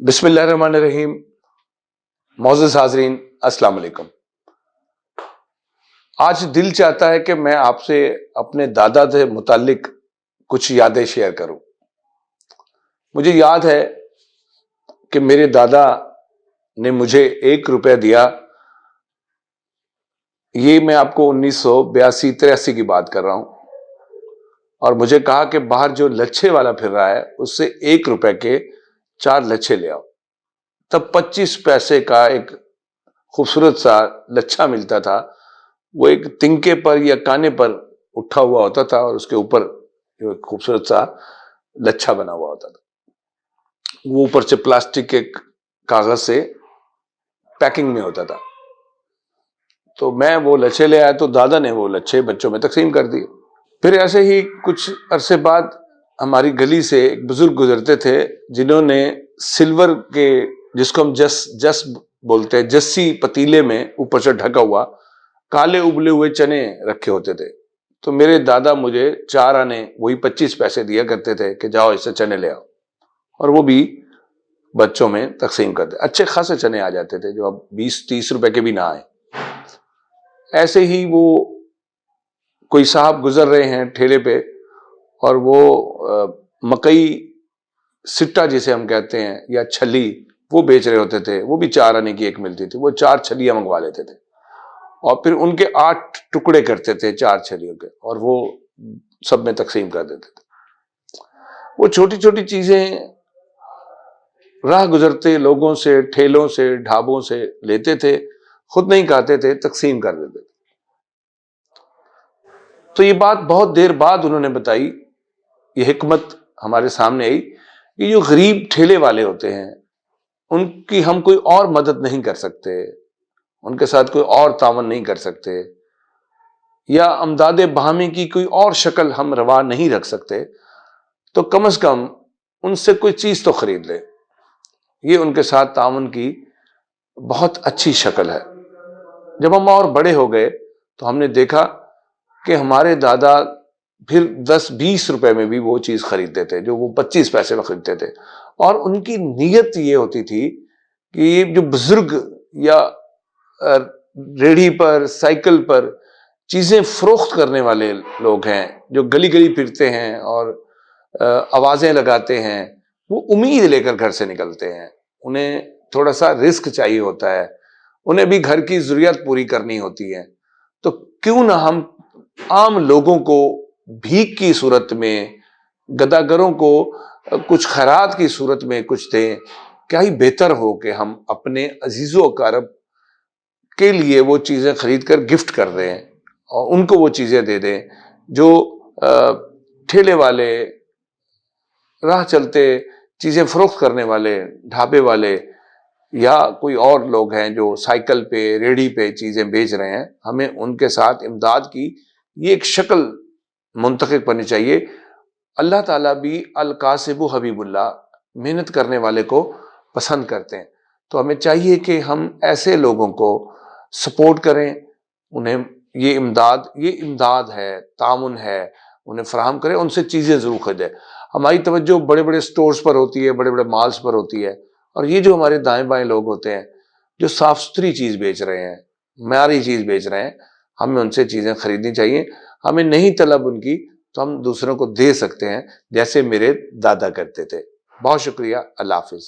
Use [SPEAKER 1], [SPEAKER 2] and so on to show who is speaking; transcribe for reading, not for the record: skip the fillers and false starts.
[SPEAKER 1] बिस्मिल्लाहिर्रहमानिर्रहीम। मोअज़्ज़िज़ हाज़रीन, अस्सलाम वालेकुम। आज दिल चाहता है कि मैं आपसे अपने दादा से मुताल्लिक कुछ यादें शेयर करूं। मुझे याद है कि मेरे दादा ने मुझे 1 रुपया दिया। ये मैं आपको 1982-83 की बात कर रहा हूं, और मुझे कहा कि बाहर जो लच्छे वाला फिर रहा है उससे 1 रुपए के 4 लच्छे ले आओ। तब 25 पैसे का एक खूबसूरत सा लच्छा मिलता था। वो एक तिनके पर या काने पर उठा हुआ होता था और उसके ऊपर जो खूबसूरत सा लच्छा बना हुआ होता था। वो ऊपर से प्लास्टिक के कागज से पैकिंग में होता था। तो मैं वो लच्छे ले आया, तो दादा ने वो लच्छे बच्चों में तकसीम कर दिए। फिर ऐसे ही कुछ अरसे बाद हमारी गली से एक बुजुर्ग गुजरते थे, जिन्होंने सिल्वर के, जिसको हम जस बोलते हैं, जस्सी पतीले में ऊपर से ढका हुआ काले उबले हुए चने रखे होते थे। तो मेरे दादा मुझे 4 आने, वही 25 पैसे दिया करते थे कि जाओ इससे चने ले आओ, और वो भी बच्चों में तकसीम करते। अच्छे खासे चने आ जाते थे, जो अब 20-30 रुपए के भी ना आए। ऐसे ही वो कोई साहब गुजर रहे हैं ठेले पे, और वो मकई सिट्टा जिसे हम कहते हैं, या छली, वो बेच रहे होते थे। वो भी 4 आने की एक मिलती थी। वो 4 छलियां मंगवा लेते थे और फिर उनके 8 टुकड़े करते थे 4 छलियों के, और वो सब में तकसीम कर देते थे। वो छोटी छोटी चीजें राह गुजरते लोगों से, ठेलों से, ढाबों से लेते थे, खुद नहीं खाते थे, तकसीम कर देते थे। तो ये बात बहुत देर बाद उन्होंने बताई, ये हिकमत हमारे सामने आई कि जो गरीब ठेले वाले होते हैं, उनकी हम कोई और मदद नहीं कर सकते, उनके साथ कोई और तावन नहीं कर सकते, या अमदादे बाहमी की कोई और शक्ल हम रवा नहीं रख सकते, तो कम से कम उनसे कोई चीज तो खरीद ले। ये उनके साथ तावन की बहुत अच्छी शक्ल है। जब हम और बड़े हो गए तो हमने देखा कि हमारे दादा फिर 10-20 रुपए में भी वो चीज खरीदते थे जो वो 25 पैसे में खरीदते थे। और उनकी नीयत ये होती थी कि ये जो बुजुर्ग या रेढ़ी पर, साइकिल पर चीजें फरोख्त करने वाले लोग हैं, जो गली गली फिरते हैं और आवाजें लगाते हैं, वो उम्मीद लेकर घर से निकलते हैं। उन्हें थोड़ा सा रिस्क चाहिए होता है, उन्हें भी घर की जरूरियात पूरी करनी होती है। तो क्यों ना हम आम लोगों को भीख की सूरत में, गदागरों को कुछ खैरात की सूरत में कुछ दें। क्या ही बेहतर हो कि हम अपने अजीजो अकारब के लिए वो चीजें खरीद कर गिफ्ट कर दें और उनको वो चीजें दे दें जो ठेले वाले, राह चलते चीजें फरोख्त करने वाले, ढाबे वाले, या कोई और लोग हैं जो साइकिल पे, रेहड़ी पे चीजें बेच रहे हैं। हमें उनके साथ इमदाद की ये एक शक्ल मुंतखब करनी चाहिए। अल्लाह ताला भी अल कासिबु हबीबुल्लाह, मेहनत करने वाले को पसंद करते हैं। तो हमें चाहिए कि हम ऐसे लोगों को सपोर्ट करें, उन्हें ये इमदाद है, तामुन है, उन्हें फराहम करें, उनसे चीजें जरूर खरीदें। हमारी तवज्जो बड़े बड़े स्टोर्स पर होती है, बड़े बड़े मॉल्स पर होती है, और ये जो हमारे दाएं बाएं लोग होते हैं जो साफ सुथरी चीज बेच रहे हैं, मयारी चीज बेच रहे हैं, हमें उनसे चीजें खरीदनी चाहिए। हमें नहीं तलब उनकी तो हम दूसरों को दे सकते हैं, जैसे मेरे दादा करते थे। बहुत शुक्रिया। अल्लाह हाफिज।